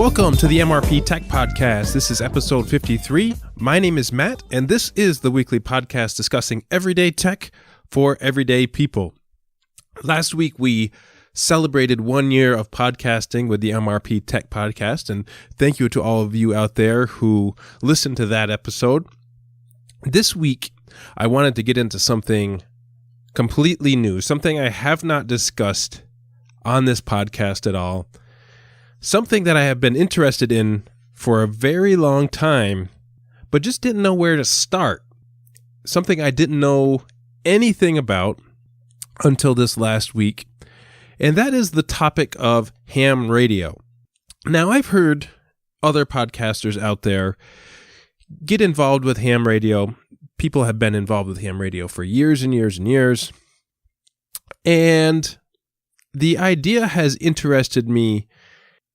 Welcome to the MrpTech Podcast. This is episode 53. My name is Matt, and this is the weekly podcast discussing everyday tech for everyday people. Last week, we celebrated 1 year of podcasting with the MrpTech Podcast, and thank you to all of you out there who listened to that episode. This week, I wanted to get into something completely new, something I have not discussed on this podcast at all, something that I have been interested in for a very long time, but just didn't know where to start. Something I didn't know anything about until this last week, and that is the topic of ham radio. Now, I've heard other podcasters out there get involved with ham radio. People have been involved with ham radio for years and years and years, and the idea has interested me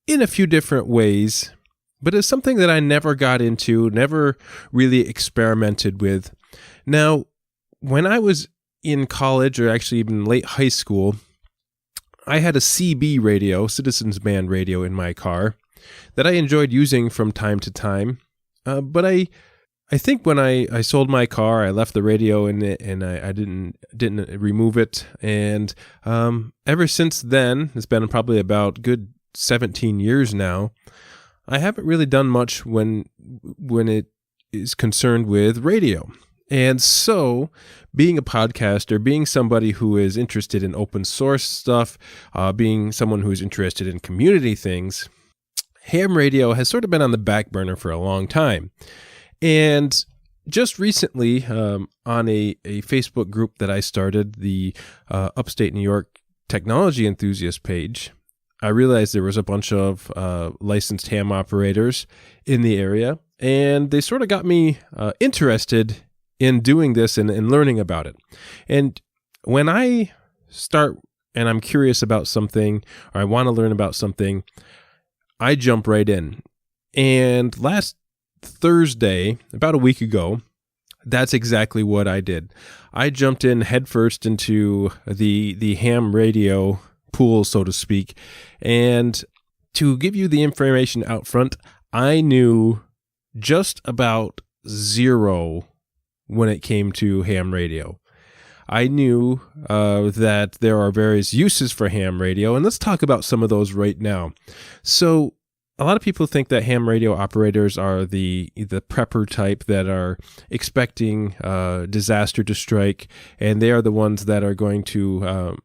in a few different ways, but it's something that I never got into, never really experimented with. Now, when I was in college, or actually even late high school, I had a CB radio, Citizens Band radio, in my car that I enjoyed using from time to time. But I think when I sold my car, I left the radio in it, and I didn't remove it. And ever since then, it's been probably about good 17 years now, I haven't really done much when it is concerned with radio. And so, being a podcaster, being somebody who is interested in open source stuff, being someone who is interested in community things, ham radio has sort of been on the back burner for a long time. And just recently, on a Facebook group that I started, the Upstate New York Technology Enthusiast page, I realized there was a bunch of licensed ham operators in the area, and they sort of got me interested in doing this and learning about it. And when I start and I'm curious about something, or I want to learn about something, I jump right in. And last Thursday, about a week ago, that's exactly what I did. I jumped in headfirst into the ham radio pool, so to speak. And to give you the information out front, I knew just about zero when it came to ham radio. I knew that there are various uses for ham radio, and let's talk about some of those right now. So a lot of people think that ham radio operators are the prepper type that are expecting disaster to strike, and they are the ones that are going to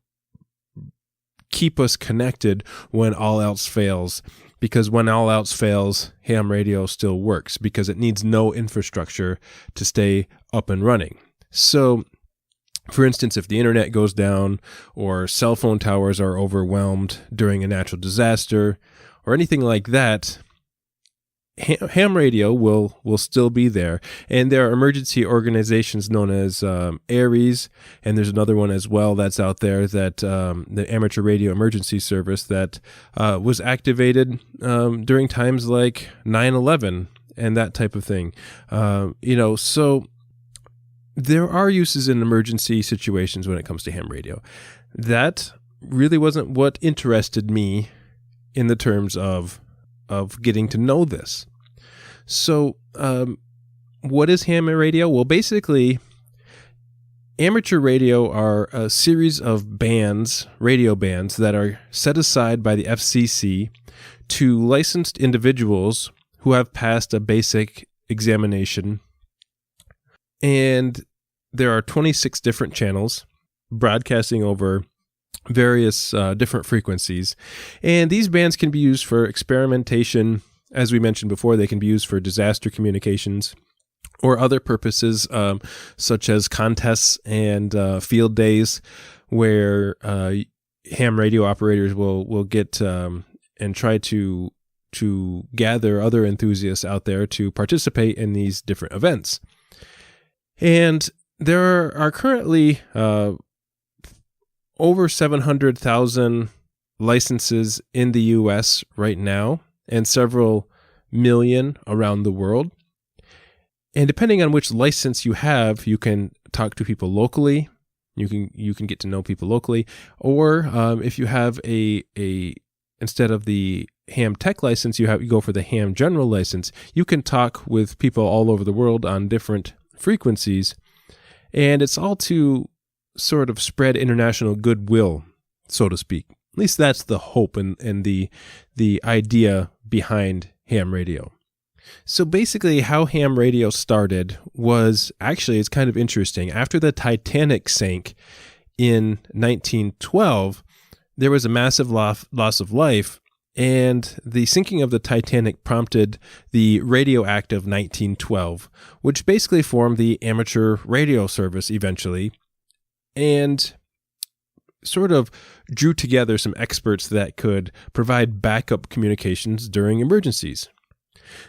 keep us connected when all else fails. Because when all else fails, ham radio still works because it needs no infrastructure to stay up and running. So, for instance, if the internet goes down or cell phone towers are overwhelmed during a natural disaster or anything like that, ham radio will still be there. And there are emergency organizations known as ARES, and there's another one as well that's out there, that the Amateur Radio Emergency Service, that was activated during times like 9/11 and that type of thing. So there are uses in emergency situations when it comes to ham radio. That really wasn't what interested me in the terms of getting to know this. So, what is ham radio? Well, basically, amateur radio are a series of bands, radio bands, that are set aside by the FCC to licensed individuals who have passed a basic examination. And there are 26 different channels broadcasting over various different frequencies. And these bands can be used for experimentation. As we mentioned before, they can be used for disaster communications or other purposes, such as contests and field days, where ham radio operators will get and try to gather other enthusiasts out there to participate in these different events. And there are currently over 700,000 licenses in the U.S. right now, and several million around the world. And depending on which license you have, you can talk to people locally. You can get to know people locally, or if you have a instead of the ham tech license, you go for the ham general license, you can talk with people all over the world on different frequencies. And it's all to sort of spread international goodwill, so to speak. At least that's the hope and the idea behind ham radio. So basically how ham radio started was, actually, it's kind of interesting. After the Titanic sank in 1912, there was a massive loss of life, and the sinking of the Titanic prompted the Radio Act of 1912, which basically formed the amateur radio service eventually, and sort of drew together some experts that could provide backup communications during emergencies.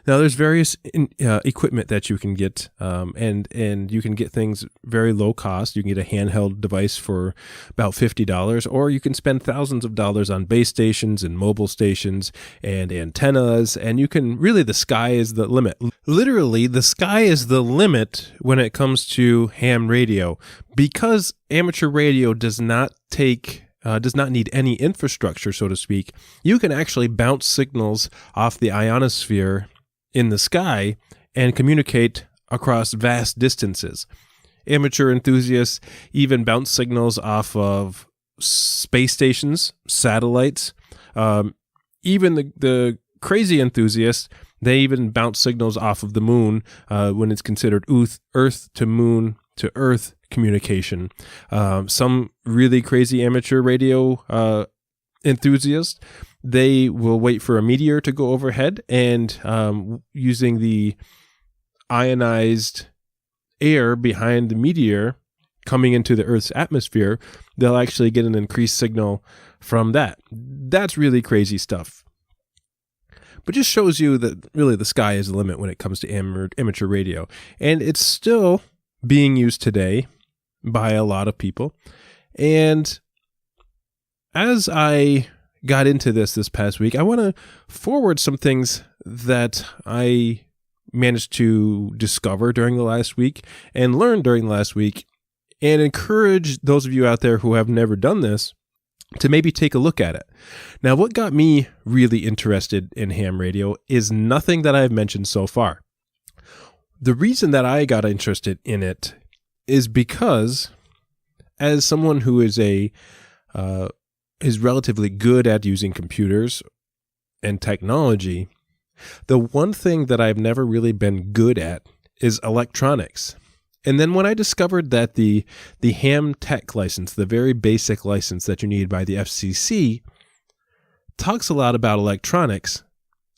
Now, there's various equipment that you can get, and you can get things very low cost. You can get a handheld device for about $50, or you can spend thousands of dollars on base stations and mobile stations and antennas, and you can really, the sky is the limit. Literally, the sky is the limit when it comes to ham radio, because amateur radio does not need any infrastructure, so to speak. You can actually bounce signals off the ionosphere in the sky and communicate across vast distances. Amateur enthusiasts even bounce signals off of space stations, satellites. Even the crazy enthusiasts, they even bounce signals off of the moon when it's considered Earth to moon to Earth communication. Some really crazy amateur radio enthusiasts, they will wait for a meteor to go overhead, and using the ionized air behind the meteor coming into the Earth's atmosphere, they'll actually get an increased signal from that. That's really crazy stuff. But just shows you that really the sky is the limit when it comes to amateur radio. And it's still being used today by a lot of people. And as I got into this past week, I want to forward some things that I managed to discover during the last week and learn during the last week, and encourage those of you out there who have never done this to maybe take a look at it. Now, what got me really interested in ham radio is nothing that I've mentioned so far. The reason that I got interested in it is because, as someone who is is relatively good at using computers and technology, the one thing that I've never really been good at is electronics. And then when I discovered that the ham tech license, the very basic license that you need by the FCC, talks a lot about electronics,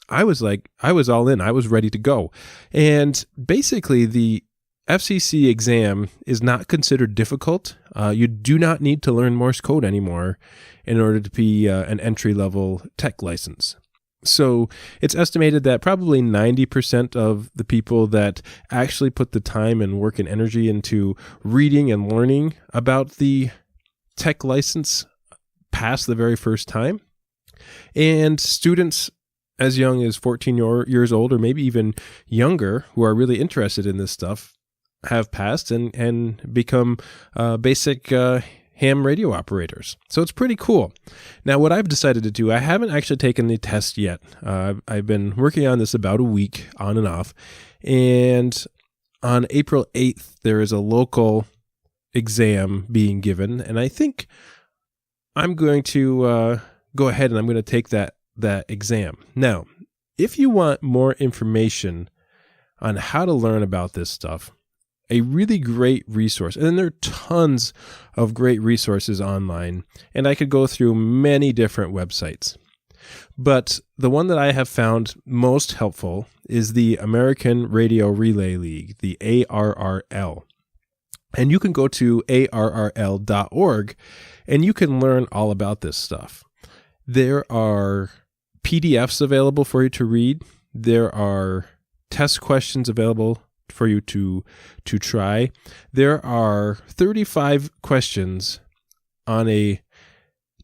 I was all in. I was ready to go. And basically, the FCC exam is not considered difficult. You do not need to learn Morse code anymore in order to be an entry-level tech license. So it's estimated that probably 90% of the people that actually put the time and work and energy into reading and learning about the tech license pass the very first time. And students as young as 14 years old, or maybe even younger, who are really interested in this stuff, have passed and become basic ham radio operators. So it's pretty cool. Now, what I've decided to do, I haven't actually taken the test yet. I've been working on this about a week on and off. And on April 8th, there is a local exam being given. And I think I'm going to go ahead and I'm going to take that exam. Now, if you want more information on how to learn about this stuff, a really great resource, and there are tons of great resources online, and I could go through many different websites. But the one that I have found most helpful is the American Radio Relay League, the ARRL. And you can go to arrl.org, and you can learn all about this stuff. There are PDFs available for you to read. There are test questions available for you to try. There are 35 questions on a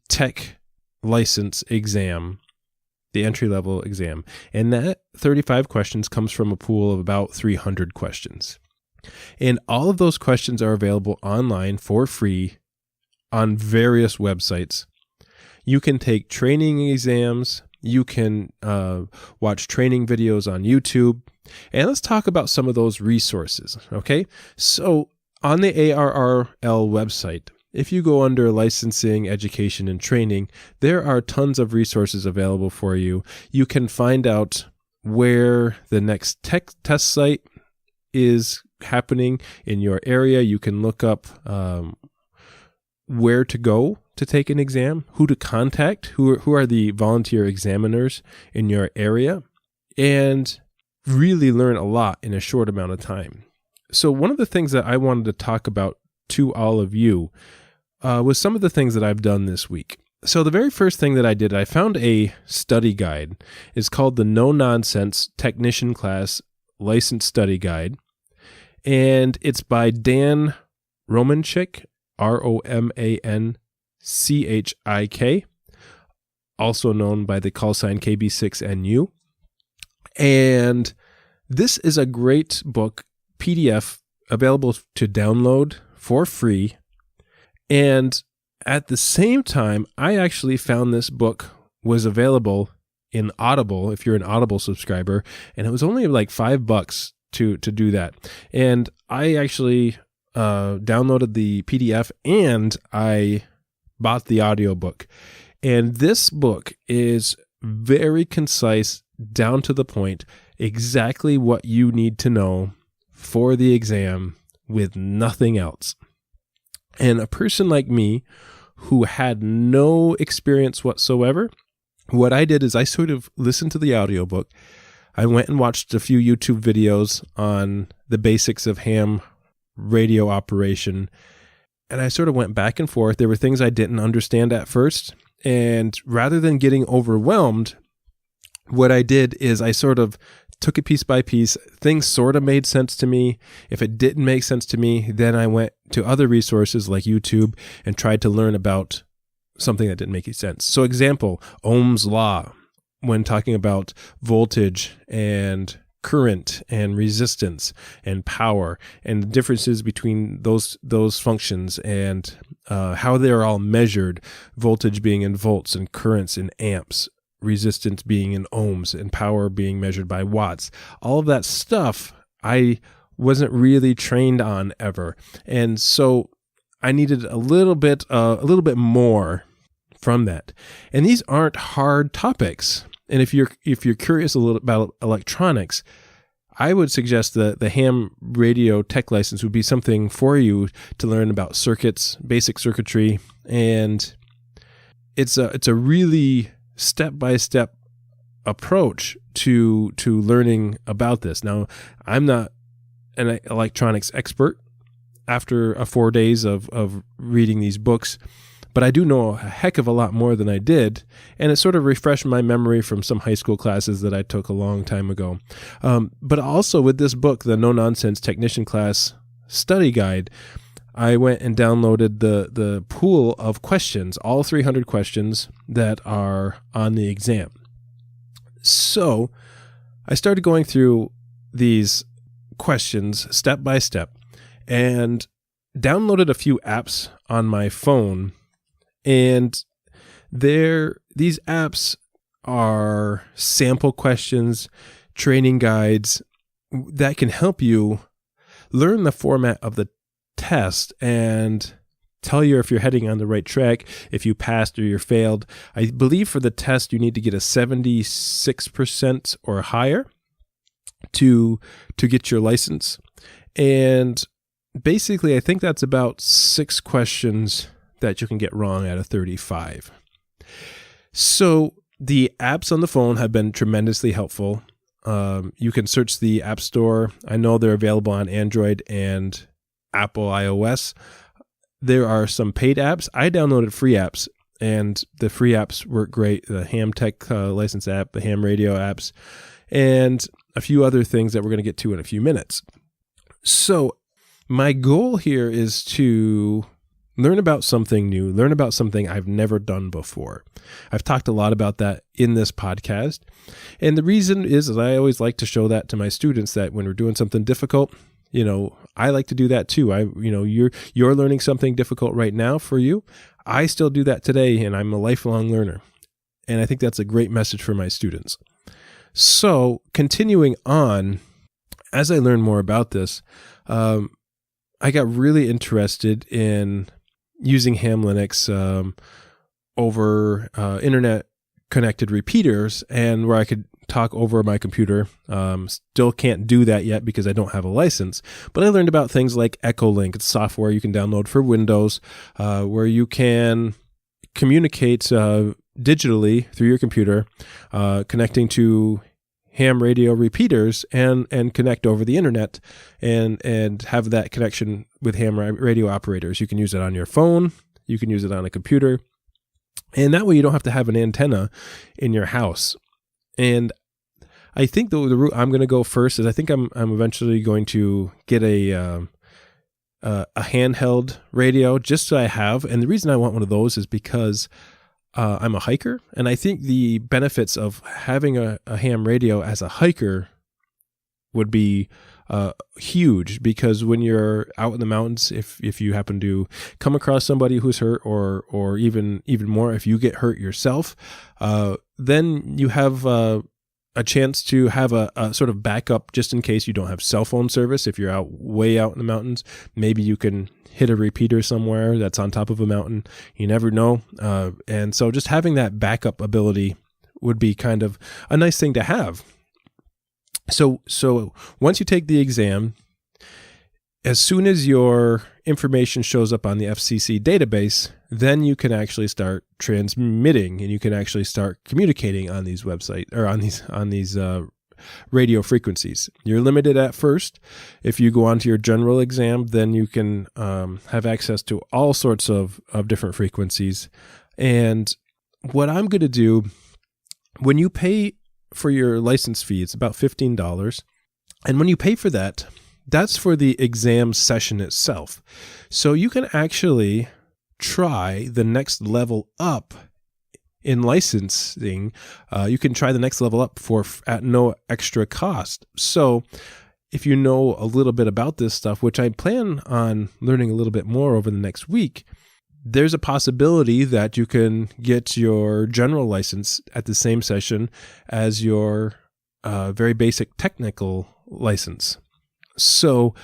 tech license exam, the entry-level exam. And that 35 questions comes from a pool of about 300 questions. And all of those questions are available online for free on various websites. You can take training exams. You can watch training videos on YouTube. And let's talk about some of those resources, okay? So on the ARRL website, if you go under licensing, education, and training, there are tons of resources available for you. You can find out where the next test site is happening in your area. You can look up where to go to take an exam, who to contact, who are the volunteer examiners in your area, and really learn a lot in a short amount of time. So one of the things that I wanted to talk about to all of you was some of the things that I've done this week. So the very first thing that I did, I found a study guide. It's called the No Nonsense Technician Class License Study Guide. And it's by Dan Romanchik, Romanchik, also known by the call sign KB6NU. And this is a great book, PDF, available to download for free. And at the same time, I actually found this book was available in Audible, if you're an Audible subscriber, and it was only like $5 to do that. And I actually downloaded the PDF and I bought the audiobook. And this book is very concise, down to the point, exactly what you need to know for the exam with nothing else. And a person like me who had no experience whatsoever, what I did is I sort of listened to the audiobook. I went and watched a few YouTube videos on the basics of ham radio operation, and I sort of went back and forth. There were things I didn't understand at first, and rather than getting overwhelmed, what I did is I sort of took it piece by piece. Things sort of made sense to me. If it didn't make sense to me, then I went to other resources like YouTube and tried to learn about something that didn't make any sense. So example, Ohm's law, when talking about voltage and current and resistance and power and the differences between those functions and how they're all measured, voltage being in volts and currents in amps, resistance being in ohms, and power being measured by watts. All of that stuff I wasn't really trained on ever. And so I needed a little bit more from that. And these aren't hard topics. And if you're curious a little about electronics, I would suggest that the ham radio tech license would be something for you to learn about circuits, basic circuitry, and it's a really step-by-step approach to learning about this. Now, I'm not an electronics expert after 4 days of reading these books, but I do know a heck of a lot more than I did, and it sort of refreshed my memory from some high school classes that I took a long time ago. But also with this book, the No Nonsense Technician Class Study Guide, I went and downloaded the pool of questions, all 300 questions that are on the exam. So I started going through these questions step by step and downloaded a few apps on my phone. And these apps are sample questions, training guides that can help you learn the format of the test and tell you if you're heading on the right track, if you passed or you failed. I believe for the test, you need to get a 76% or higher to get your license. And basically, I think that's about 6 questions that you can get wrong out of 35. So the apps on the phone have been tremendously helpful. You can search the App Store. I know they're available on Android and Apple iOS. There are some paid apps. I downloaded free apps, and the free apps work great. The Ham Tech license app, the Ham Radio apps, and a few other things that we're going to get to in a few minutes. So my goal here is to learn about something new, learn about something I've never done before. I've talked a lot about that in this podcast. And the reason is I always like to show that to my students, that when we're doing something difficult, I like to do that too. You're learning something difficult right now for you. I still do that today, and I'm a lifelong learner. And I think that's a great message for my students. So continuing on, as I learned more about this, I got really interested in using ham Linux over internet connected repeaters, and where I could talk over my computer. Still can't do that yet because I don't have a license, but I learned about things like Echolink. It's software you can download for Windows, where you can communicate digitally through your computer, connecting to ham radio repeaters and connect over the internet and have that connection with ham radio operators. You can use it on your phone, you can use it on a computer, and that way you don't have to have an antenna in your house. And I think the route I'm going to go first is I think I'm eventually going to get a handheld radio just so I have. And the reason I want one of those is because I'm a hiker, and I think the benefits of having a ham radio as a hiker would be huge, because when you're out in the mountains, if you happen to come across somebody who's hurt, or even more, if you get hurt yourself, then you have a chance to have a sort of backup just in case you don't have cell phone service. If you're way out in the mountains, maybe you can hit a repeater somewhere that's on top of a mountain. You never know. And so just having that backup ability would be kind of a nice thing to have. So once you take the exam, as soon as your information shows up on the FCC database, then you can actually start transmitting, and you can actually start communicating on these websites, or on these radio frequencies. You're limited at first. If you go on to your general exam, then you can have access to all sorts of different frequencies. And what I'm going to do, when you pay for your license fee, it's about $15. And when you pay for that, that's for the exam session itself. So you can actually try the next level up in licensing. You can try the next level up at no extra cost. So if you know a little bit about this stuff, which I plan on learning a little bit more over the next week, there's a possibility that you can get your general license at the same session as your very basic technical license. So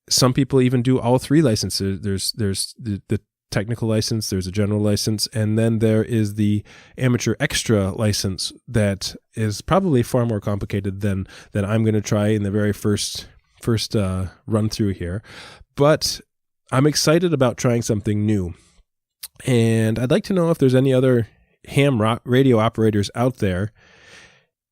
some people even do all three licenses. There's the technical license, there's a general license, and then there is the amateur extra license that is probably far more complicated than I'm going to try in the very first run through here. But I'm excited about trying something new. And I'd like to know if there's any other ham radio operators out there.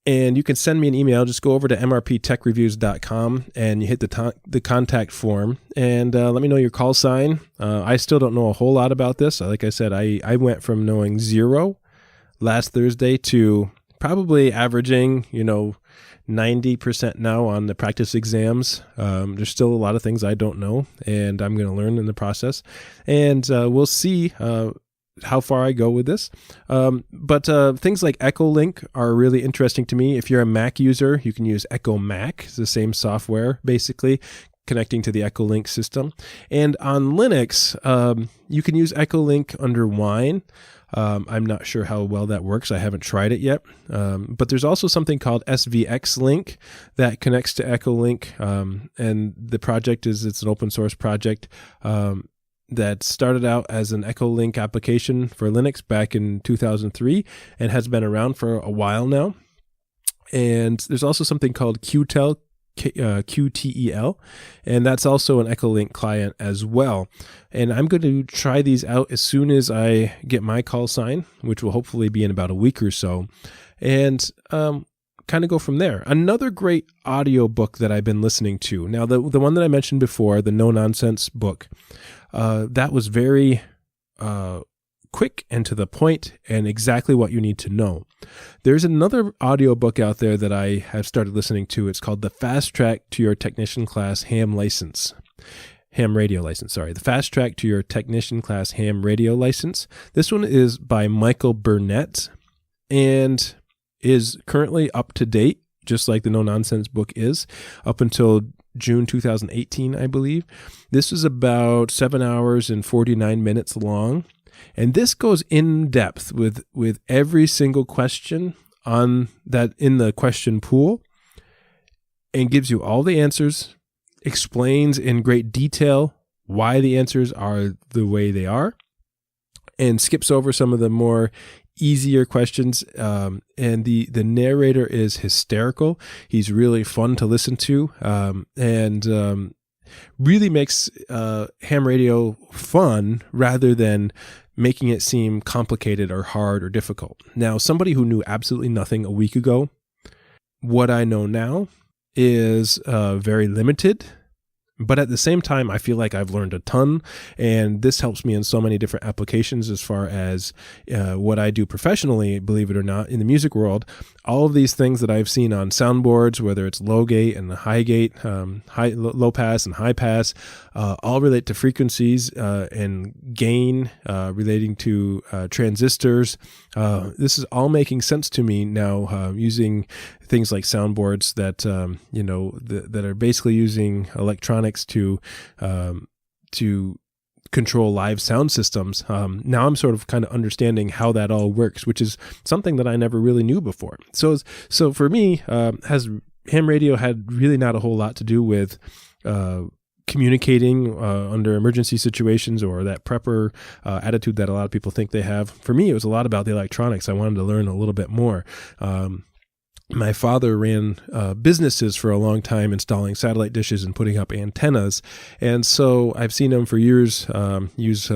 And you can send me an email. Just go over to mrptechreviews.com and you hit the contact form, and let me know your call sign. I still don't know a whole lot about this. Like I said, I went from knowing 0 last Thursday to probably averaging, 90% now on the practice exams. There's still a lot of things I don't know, and I'm going to learn in the process. And we'll see how far I go with this. But things like Echolink are really interesting to me. If you're a Mac user, you can use EchoMac. It's the same software, basically, connecting to the Echolink system. And on Linux, you can use Echolink under Wine. I'm not sure how well that works. I haven't tried it yet. But there's also something called SvxLink that connects to Echolink. And the project it's an open source project that started out as an Echolink application for Linux back in 2003 and has been around for a while now. And there's also something called QTEL, QTEL, and that's also an Echolink client as well. And I'm going to try these out as soon as I get my call sign, which will hopefully be in about a week or so, and kind of go from there. Another great audio book that I've been listening to. Now, the one that I mentioned before, the No Nonsense book, that was very quick and to the point and exactly what you need to know. There's another audiobook out there that I have started listening to. It's called The Fast Track to Your Technician Class Ham Radio License. The Fast Track to Your Technician Class Ham Radio License. This one is by Michael Burnett and is currently up to date, just like the No Nonsense book is, up until June 2018, I believe. This is about 7 hours and 49 minutes long. And this goes in depth with every single question on that in the question pool, and gives you all the answers, explains in great detail why the answers are the way they are, and skips over some of the more easier questions. And the narrator is hysterical. He's really fun to listen to, and really makes ham radio fun rather than making it seem complicated or hard or difficult. Now, somebody who knew absolutely nothing a week ago, what I know now is very limited. But at the same time, I feel like I've learned a ton, and this helps me in so many different applications as far as what I do professionally, believe it or not, in the music world. All of these things that I've seen on soundboards, whether it's low gate and high gate, low pass and high pass, all relate to frequencies and gain relating to transistors. This is all making sense to me now, using things like soundboards that that are basically using electronics to control live sound systems. Now I'm sort of kind of understanding how that all works, which is something that I never really knew before. So for me, has ham radio had really not a whole lot to do with communicating under emergency situations or that prepper attitude that a lot of people think they have. For me, it was a lot about the electronics. I wanted to learn a little bit more. My father ran businesses for a long time, installing satellite dishes and putting up antennas. And so I've seen him for years use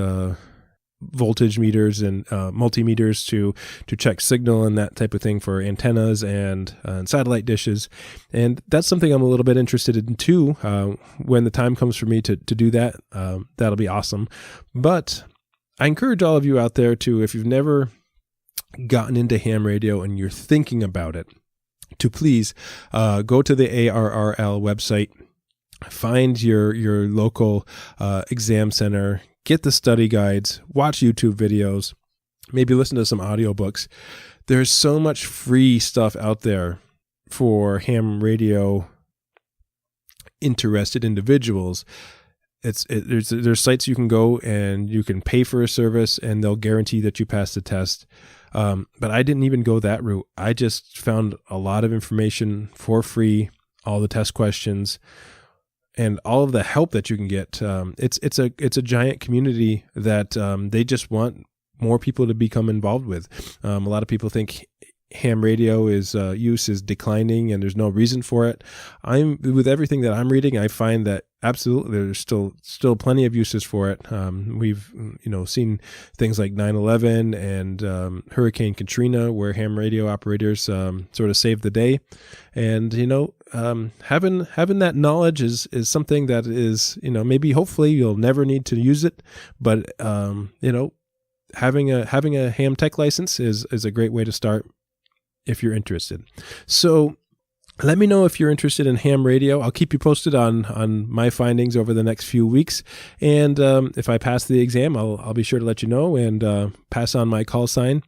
voltage meters and multimeters to check signal and that type of thing for antennas and satellite dishes. And that's something I'm a little bit interested in too. When the time comes for me to do that, that'll be awesome. But I encourage all of you out there to, if you've never gotten into ham radio and you're thinking about it, to please go to the ARRL website, find your local exam center, get the study guides, watch YouTube videos, maybe listen to some audiobooks. There's so much free stuff out there for ham radio interested individuals. There's sites you can go and you can pay for a service and they'll guarantee that you pass the test. But I didn't even go that route. I just found a lot of information for free, all the test questions, and all of the help that you can get. It's a giant community that they just want more people to become involved with. A lot of people think ham radio use is declining and there's no reason for it. With everything that I'm reading, I find that absolutely there's still plenty of uses for it. We've seen things like 9/11 and Hurricane Katrina, where ham radio operators sort of saved the day. And having that knowledge is something that is maybe hopefully you'll never need to use it, but having a ham tech license is a great way to start if you're interested. So let me know if you're interested in ham radio. I'll keep you posted on my findings over the next few weeks. And if I pass the exam, I'll be sure to let you know and pass on my call sign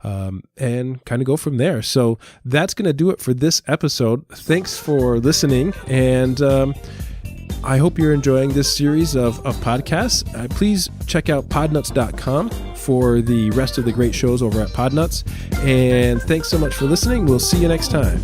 and kind of go from there. So that's going to do it for this episode. Thanks for listening. And I hope you're enjoying this series of podcasts. Please check out podnuts.com for the rest of the great shows over at Podnuts. And thanks so much for listening. We'll see you next time.